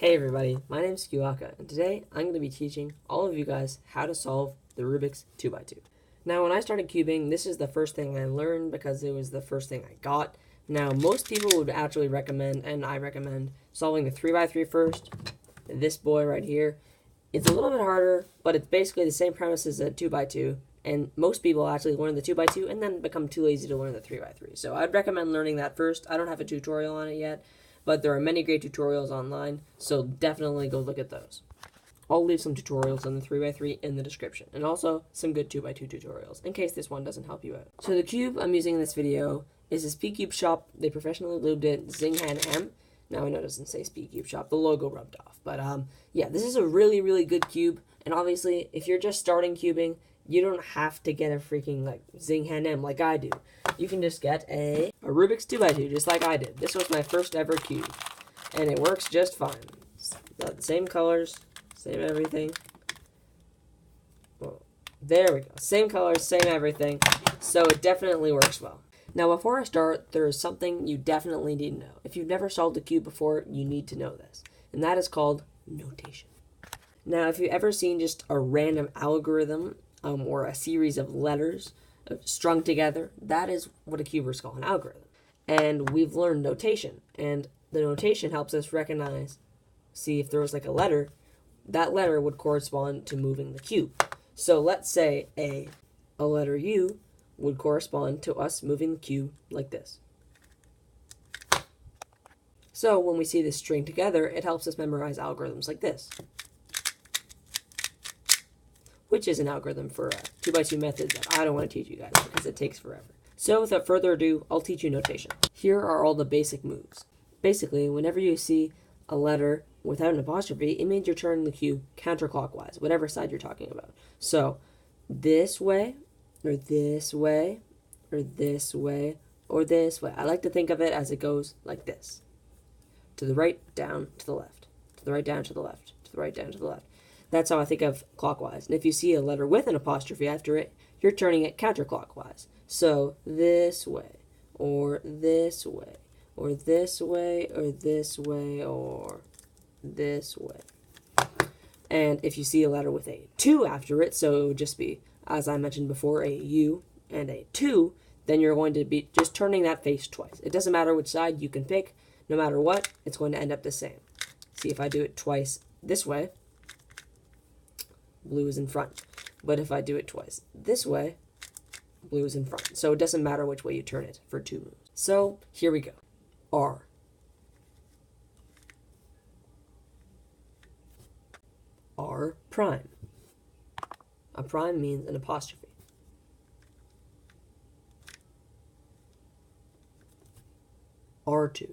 Hey everybody, my name is Cubeacca, and today I'm going to be teaching all of you guys how to solve the Rubik's 2x2. Now, when I started cubing, this is the first thing I learned because it was the first thing I got. Now, most people would actually recommend, and I recommend, solving the 3x3 first. This boy right here. It's a little bit harder, but it's basically the same premise as a 2x2, and most people actually learn the 2x2 and then become too lazy to learn the 3x3. So I'd recommend learning that first. I don't have a tutorial on it yet, but there are many great tutorials online, so definitely go look at those. I'll leave some tutorials on the 3x3 in the description, and also some good 2x2 tutorials, in case this one doesn't help you out. So the cube I'm using in this video is a Speed Cube Shop. They professionally lubed it, Zinghan M. Now I know it doesn't say Speed Cube Shop, the logo rubbed off, but yeah, this is a really, really good cube, and obviously, if you're just starting cubing, you don't have to get a freaking, Zinghan M like I do. You can just get a Rubik's 2x2, just like I did. This was my first ever cube, and it works just fine. It's the same colors, same everything. Well, there we go. Same colors, same everything, so it definitely works well. Now, before I start, there is something you definitely need to know. If you've never solved a cube before, you need to know this, and that is called notation. Now, if you've ever seen just a random algorithm or a series of letters strung together, that is what a cuber calls an algorithm. And we've learned notation, and the notation helps us recognize, see if there was like a letter, that letter would correspond to moving the cube. So let's say a letter U would correspond to us moving the cube like this. So when we see this string together, it helps us memorize algorithms like this, which is an algorithm for 2x2 methods that I don't want to teach you guys because it takes forever. So without further ado, I'll teach you notation. Here are all the basic moves. Basically, whenever you see a letter without an apostrophe, it means you're turning the cube counterclockwise, whatever side you're talking about. So this way, or this way, or this way, or this way. I like to think of it as it goes like this. To the right, down, to the left. To the right, down, to the left. To the right, down, to the left. That's how I think of clockwise. And if you see a letter with an apostrophe after it, you're turning it counterclockwise. So this way, or this way, or this way, or this way, or this way. And if you see a letter with a 2 after it, so it would just be, as I mentioned before, a U and a 2, then you're going to be just turning that face twice. It doesn't matter which side you can pick. No matter what, it's going to end up the same. See, if I do it twice this way, blue is in front. But if I do it twice this way, blue is in front. So it doesn't matter which way you turn it for 2 moves. So here we go. R. R prime. A prime means an apostrophe. R2.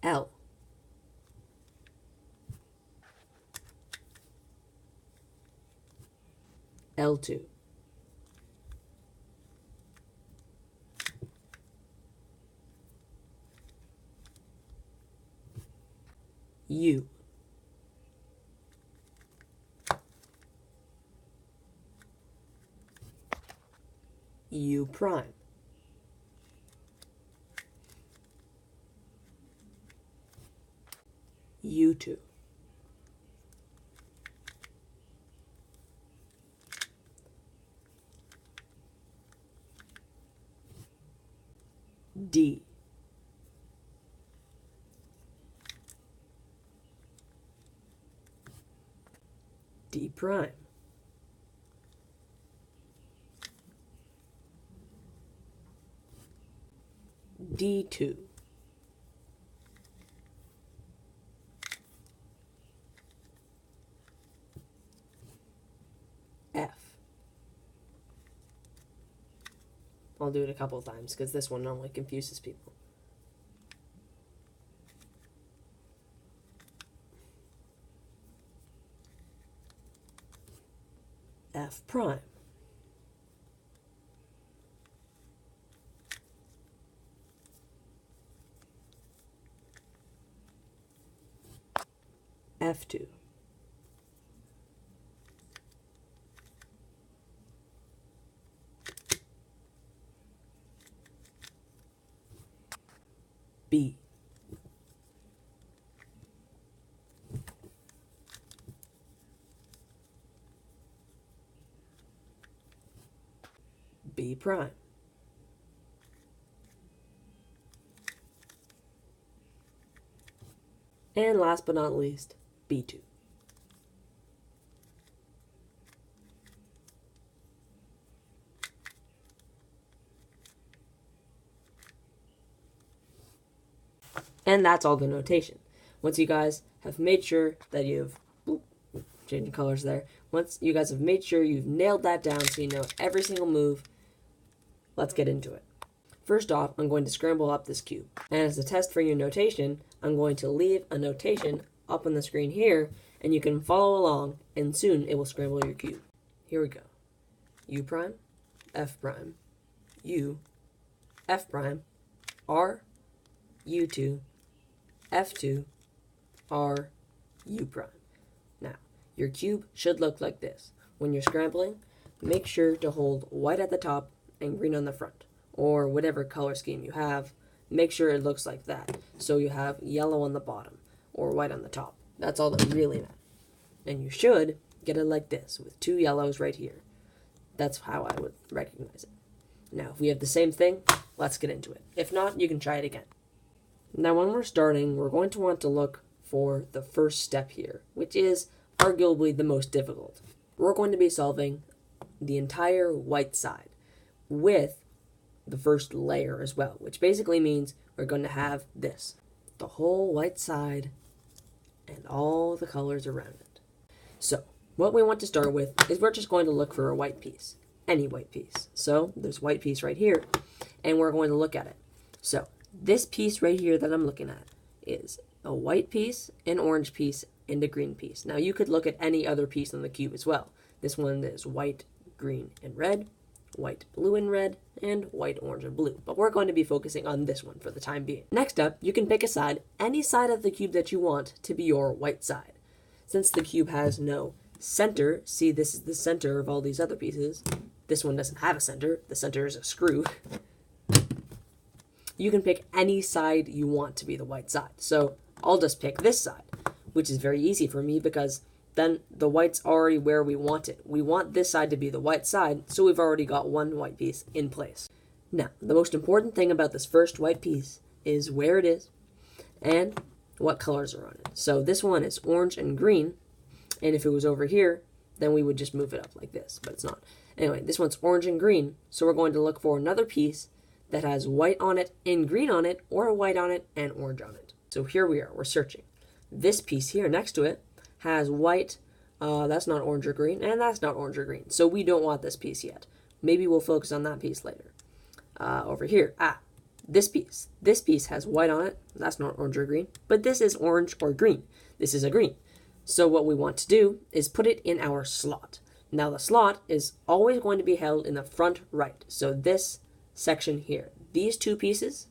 L. L2. U. U prime. U2. D. D prime. D2. F. I'll do it a couple of times because this one normally confuses people. F prime. F2. B. B prime. And last but not least, B2. And that's all the notation. Once you guys have made sure that you've changing colors there. Once you guys have made sure you've nailed that down so you know every single move, let's get into it. First off, I'm going to scramble up this cube. And as a test for your notation, I'm going to leave a notation up on the screen here, and you can follow along, and soon it will scramble your cube. Here we go. U prime, F prime, U, F prime, R, U2, F2, R, U prime. Now, your cube should look like this. When you're scrambling, make sure to hold white at the top and green on the front, or whatever color scheme you have. Make sure it looks like that, so you have yellow on the bottom, or white on the top. That's all that really matters. And you should get it like this, with two yellows right here. That's how I would recognize it. Now, if we have the same thing, let's get into it. If not, you can try it again. Now, when we're starting, we're going to want to look for the first step here, which is arguably the most difficult. We're going to be solving the entire white side with the first layer as well, which basically means we're going to have this, the whole white side and all the colors around it. So, what we want to start with is we're just going to look for a white piece, any white piece. So, there's white piece right here, and we're going to look at it. So, this piece right here that I'm looking at is a white piece, an orange piece, and a green piece. Now, you could look at any other piece on the cube as well. This one is white, green, and red, white, blue, and red, and white, orange, and blue. But we're going to be focusing on this one for the time being. Next up, you can pick a side, any side of the cube that you want to be your white side. Since the cube has no center, see, this is the center of all these other pieces. This one doesn't have a center. The center is a screw. You can pick any side you want to be the white side. So I'll just pick this side, which is very easy for me because then the white's already where we want it. We want this side to be the white side, so we've already got one white piece in place. Now, the most important thing about this first white piece is where it is and what colors are on it. So this one is orange and green, and if it was over here, then we would just move it up like this, but it's not. Anyway, this one's orange and green, so we're going to look for another piece that has white on it and green on it, or white on it and orange on it. So here we are, we're searching. This piece here next to it has white, that's not orange or green, and that's not orange or green. So we don't want this piece yet. Maybe we'll focus on that piece later. Over here, this piece. This piece has white on it, that's not orange or green, but this is orange or green. This is a green. So what we want to do is put it in our slot. Now the slot is always going to be held in the front right. So this section here, these two pieces,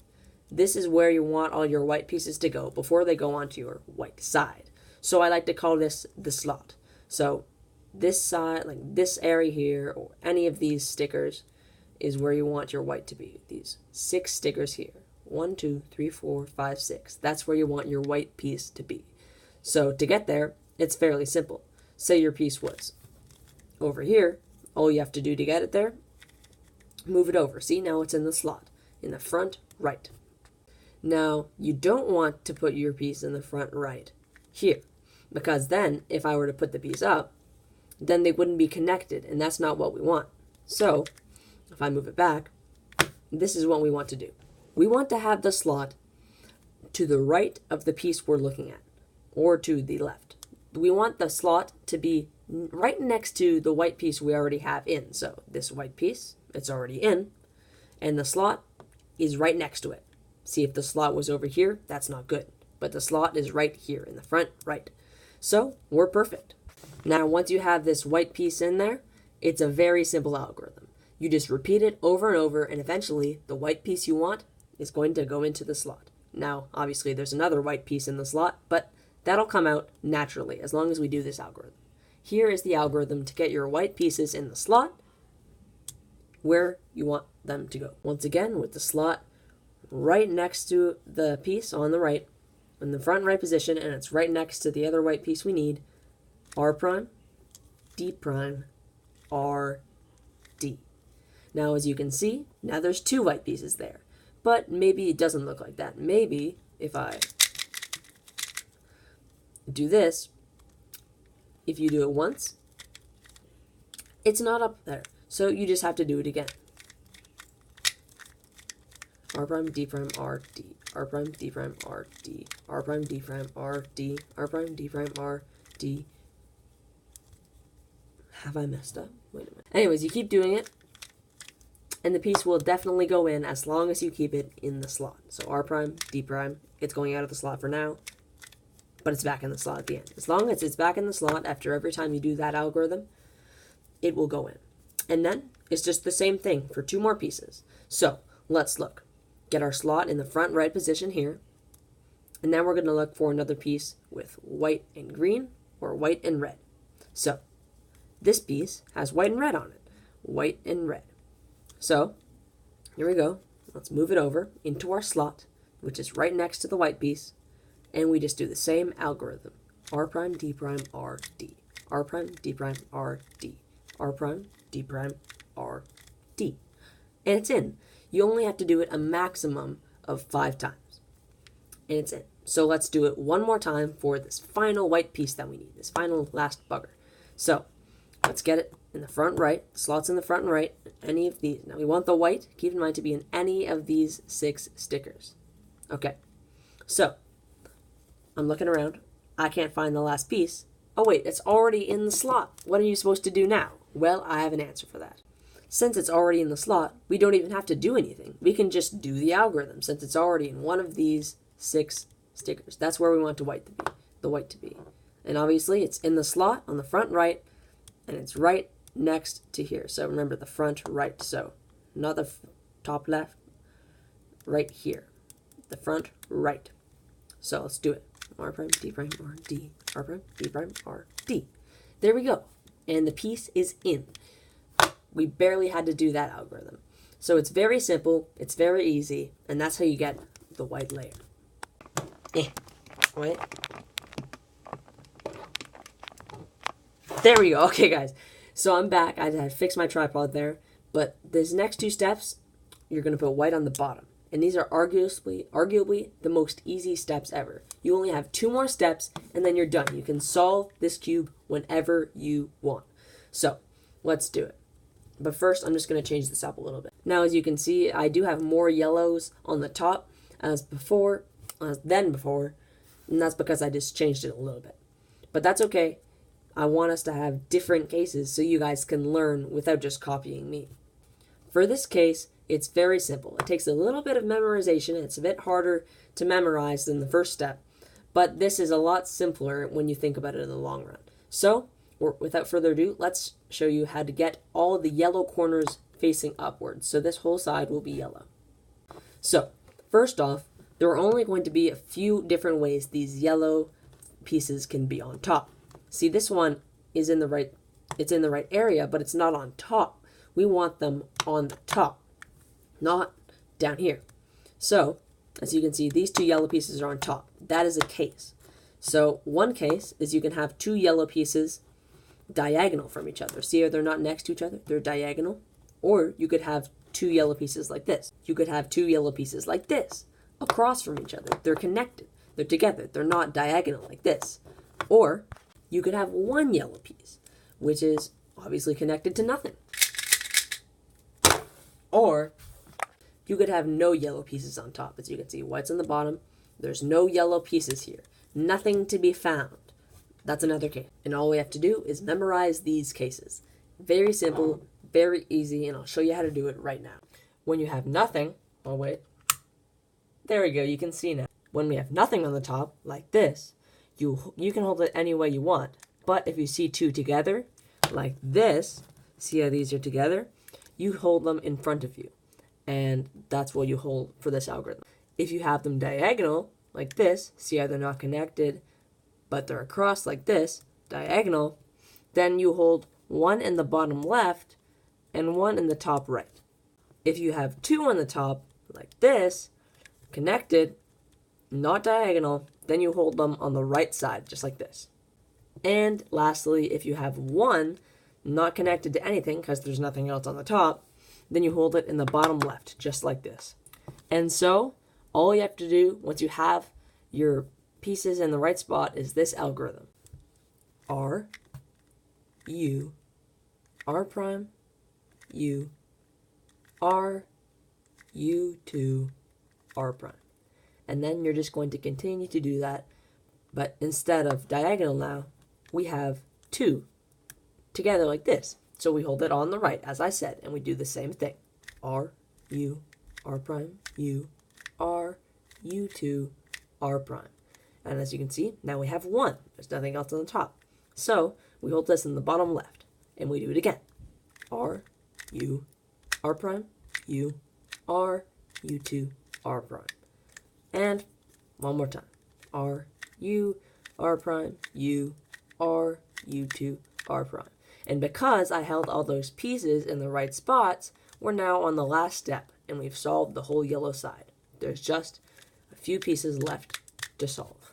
this is where you want all your white pieces to go before they go onto your white side. So I like to call this the slot. So this side, like this area here, or any of these stickers, is where you want your white to be. These 6 stickers here. 1, 2, 3, 4, 5, 6. That's where you want your white piece to be. So to get there, it's fairly simple. Say your piece was over here. All you have to do to get it there, move it over. See, now it's in the slot, in the front right. Now, you don't want to put your piece in the front right here, because then, if I were to put the piece up, then they wouldn't be connected, and that's not what we want. So, if I move it back, this is what we want to do. We want to have the slot to the right of the piece we're looking at, or to the left. We want the slot to be right next to the white piece we already have in. So, this white piece, it's already in, and the slot is right next to it. See, if the slot was over here, that's not good. But the slot is right here in the front right. So, we're perfect. Now, once you have this white piece in there, it's a very simple algorithm. You just repeat it over and over, and eventually, the white piece you want is going to go into the slot. Now, obviously, there's another white piece in the slot, but that'll come out naturally as long as we do this algorithm. Here is the algorithm to get your white pieces in the slot where you want them to go. Once again, with the slot right next to the piece on the right, in the front right position, and it's right next to the other white piece we need, R prime, D prime, R, D. Now, as you can see, now there's two white pieces there. But maybe it doesn't look like that. Maybe if I do this, if you do it once, it's not up there. So you just have to do it again. R prime, D prime, R, D. R prime, D prime, R, D. R prime, D prime, R, D. R prime, D prime, R, D. Have I messed up? Wait a minute. Anyways, you keep doing it, and the piece will definitely go in as long as you keep it in the slot. So R prime, D prime, it's going out of the slot for now, but it's back in the slot at the end. As long as it's back in the slot after every time you do that algorithm, it will go in. And then it's just the same thing for two more pieces. So let's look. Get our slot in the front right position here, and then we're going to look for another piece with white and green or white and red. So this piece has white and red on it. White and red. So here we go. Let's move it over into our slot, which is right next to the white piece, and we just do the same algorithm. R prime, D prime, R, D. R prime, D prime, R, D. R prime, D prime, R, D. And it's in. You only have to do it a maximum of 5 times. And it's in. So let's do it one more time for this final white piece that we need, this final last bugger. So let's get it in the front right, slots in the front right, any of these. Now we want the white, keep in mind, to be in any of these 6 stickers. Okay, so I'm looking around. I can't find the last piece. Oh wait, it's already in the slot. What are you supposed to do now? Well, I have an answer for that. Since it's already in the slot, we don't even have to do anything. We can just do the algorithm since it's already in one of these 6 stickers. That's where we want the white to be. And obviously it's in the slot on the front right, and it's right next to here. So remember the front right. So not the top left, right here. The front right. So let's do it. R prime, D prime, R, D. R prime, D prime, R, D. There we go. And the piece is in. We barely had to do that algorithm. So it's very simple, it's very easy, and that's how you get the white layer. Wait. There we go. Okay, guys. So I'm back. I had to fix my tripod there. But these next 2 steps, you're going to put white on the bottom. And these are arguably the most easy steps ever. You only have 2 more steps, and then you're done. You can solve this cube whenever you want. So let's do it. But first, I'm just going to change this up a little bit. Now, as you can see, I do have more yellows on the top than before, and that's because I just changed it a little bit. But that's okay. I want us to have different cases so you guys can learn without just copying me. For this case, it's very simple. It takes a little bit of memorization. It's a bit harder to memorize than the first step, but this is a lot simpler when you think about it in the long run. So, without further ado, let's show you how to get all the yellow corners facing upwards. So this whole side will be yellow. So, first off, there are only going to be a few different ways these yellow pieces can be on top. See, this one is in the right area, but it's not on top. We want them on the top, not down here. So, as you can see, these 2 yellow pieces are on top. That is a case. So, one case is you can have 2 yellow pieces diagonal from each other. See how they're not next to each other? They're diagonal. Or you could have 2 yellow pieces like this. You could have 2 yellow pieces like this, across from each other. They're connected. They're together. They're not diagonal like this. Or you could have 1 yellow piece, which is obviously connected to nothing. Or you could have no yellow pieces on top. As you can see, white's on the bottom. There's no yellow pieces here. Nothing to be found. That's another case. And all we have to do is memorize these cases. Very simple, very easy, and I'll show you how to do it right now. When you have nothing, oh wait, there we go, you can see now. When we have nothing on the top, like this, you can hold it any way you want. But if you see 2 together, like this, see how these are together? You hold them in front of you. And that's what you hold for this algorithm. If you have them diagonal, like this, see how they're not connected, but they're across like this, diagonal, then you hold 1 in the bottom left and 1 in the top right. If you have 2 on the top, like this, connected, not diagonal, then you hold them on the right side, just like this. And lastly, if you have one not connected to anything because there's nothing else on the top, then you hold it in the bottom left, just like this. And so, all you have to do once you have your pieces in the right spot is this algorithm. R, U, R prime, U, R, U2, R prime. And then you're just going to continue to do that, but instead of diagonal now, we have two together like this. So we hold it on the right, as I said, and we do the same thing. R, U, R prime, U, R, U2, R prime. And as you can see, now we have one. There's nothing else on the top. So we hold this in the bottom left, and we do it again. R, U, R prime, U, R, U2, R prime. And one more time. R, U, R prime, U, R, U2, R prime. And because I held all those pieces in the right spots, we're now on the last step, and we've solved the whole yellow side. There's just a few pieces left to solve.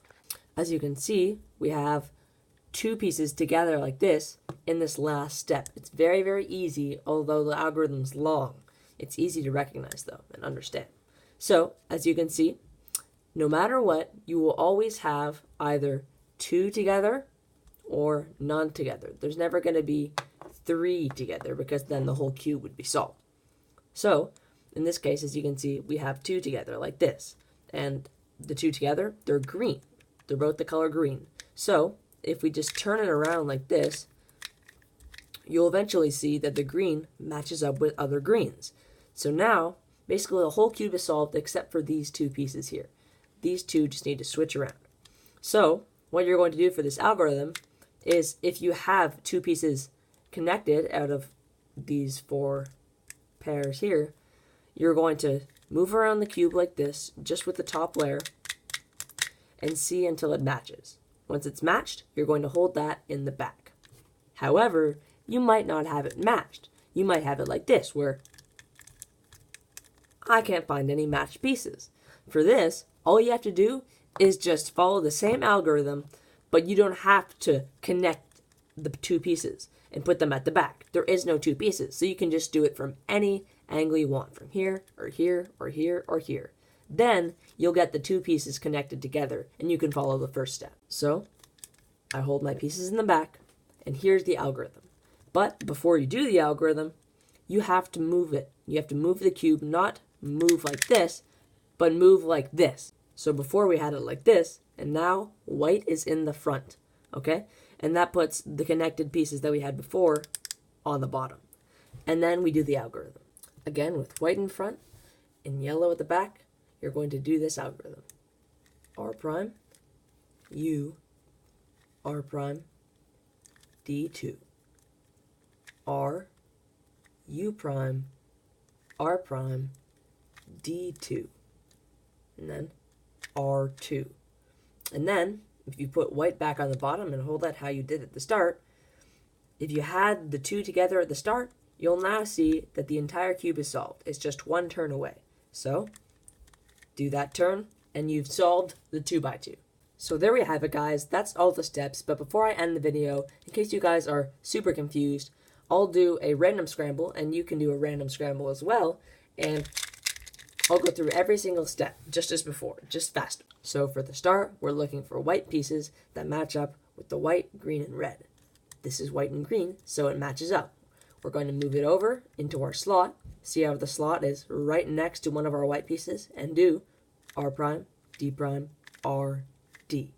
As you can see, we have two pieces together like this in this last step. It's very, very easy, although the algorithm's long. It's easy to recognize, though, and understand. So, as you can see, no matter what, you will always have either two together or none together. There's never going to be three together because then the whole cube would be solved. So, in this case, as you can see, we have two together like this. And the two together, they're green. They're both the color green. So, if we just turn it around like this, you'll eventually see that the green matches up with other greens. So now, basically the whole cube is solved except for these two pieces here. These two just need to switch around. So, what you're going to do for this algorithm is if you have two pieces connected out of these four pairs here, you're going to move around the cube like this, just with the top layer, and see until it matches. Once it's matched, you're going to hold that in the back. However, you might not have it matched. You might have it like this, where I can't find any matched pieces. For this, all you have to do is just follow the same algorithm, but you don't have to connect the two pieces and put them at the back. There is no two pieces, so you can just do it from any angle you want, from here, or here, or here, or here. Then, you'll get the two pieces connected together, and you can follow the first step. So, I hold my pieces in the back, and here's the algorithm. But before you do the algorithm, you have to move it. You have to move the cube, not move like this, but move like this. So before we had it like this, and now white is in the front, okay? And that puts the connected pieces that we had before on the bottom. And then we do the algorithm. Again, with white in front and yellow at the back, you're going to do this algorithm. R prime, U, R prime, D2. R, U prime, R prime, D2. And then R2. And then, if you put white back on the bottom and hold that how you did at the start, if you had the two together at the start, you'll now see that the entire cube is solved. It's just one turn away. So, do that turn, and you've solved the 2x2. So there we have it, guys. That's all the steps, but before I end the video, in case you guys are super confused, I'll do a random scramble, and you can do a random scramble as well, and I'll go through every single step, just as before, just faster. So for the start, we're looking for white pieces that match up with the white, green, and red. This is white and green, so it matches up. We're going to move it over into our slot, see how the slot is right next to one of our white pieces, and do R prime, D prime, R, D.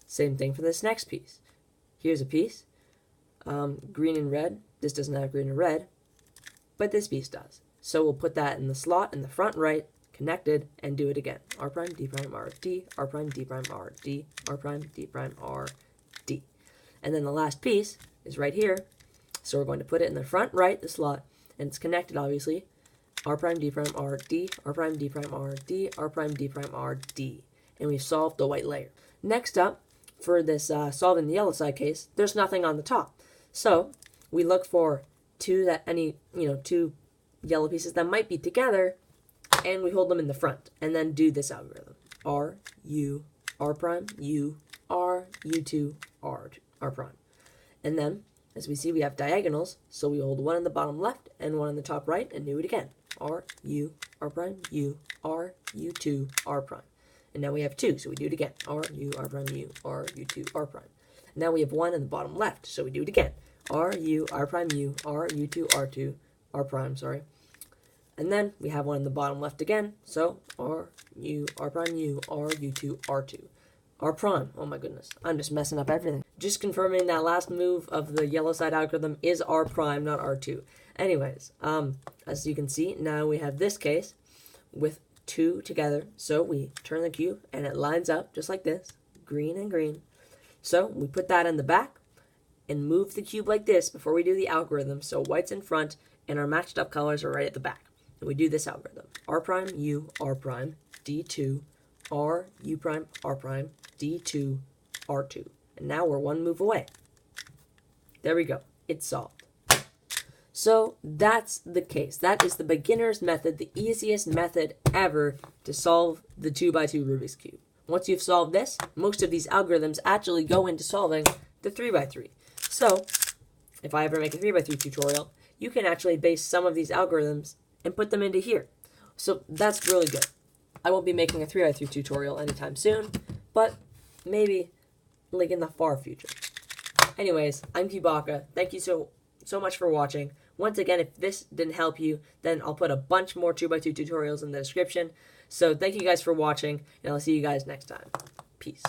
Same thing for this next piece. Here's a piece, green and red. This doesn't have green and red, but this piece does. So we'll put that in the slot in the front right, connected, and do it again. R prime, D prime, R, D, R prime, D prime, R, D, R prime, D prime, R, D. And then the last piece is right here. So we're going to put it in the front right, the slot, and it's connected obviously. R prime, D prime, R, D, R prime, D prime, R, D, R prime, D prime, R, D. And we've solved the white layer. Next up, for this solving the yellow side case, there's nothing on the top. So we look for two yellow pieces that might be together, and we hold them in the front, and then do this algorithm. R, U, R prime, U, R, U2, R prime. And then, as we see, we have diagonals, so we hold one in the bottom left and one in the top right, and do it again. R, U, R prime, U, R, U2, R prime. And now we have 2, so we do it again. R, U, R prime, U, R, U2, R prime. And now we have 1 in the bottom left, so we do it again. R, U, R prime, U, R, U2, R2, R prime, sorry. And then we have 1 in the bottom left again, so R, U, R prime, U, R, U2, R2. R prime. Oh my goodness. I'm just messing up everything. Just confirming that last move of the yellow side algorithm is R prime, not R2. Anyways, as you can see, now we have this case with 2 together. So we turn the cube and it lines up just like this, green and green. So we put that in the back and move the cube like this before we do the algorithm. So white's in front and our matched up colors are right at the back. And we do this algorithm. R prime, U, R prime, D2, R, U prime, R prime, D2, R2. And now we're 1 move away. There we go. It's solved. So that's the case. That is the beginner's method, the easiest method ever to solve the 2x2 Rubik's Cube. Once you've solved this, most of these algorithms actually go into solving the 3x3. So if I ever make a 3x3 tutorial, you can actually base some of these algorithms and put them into here. So that's really good. I won't be making a 3x3 tutorial anytime soon, but maybe like in the far future. Anyways, I'm Cubeacca. Thank you so much for watching. Once again, if this didn't help you, then I'll put a bunch more 2x2 tutorials in the description. So thank you guys for watching, and I'll see you guys next time. Peace.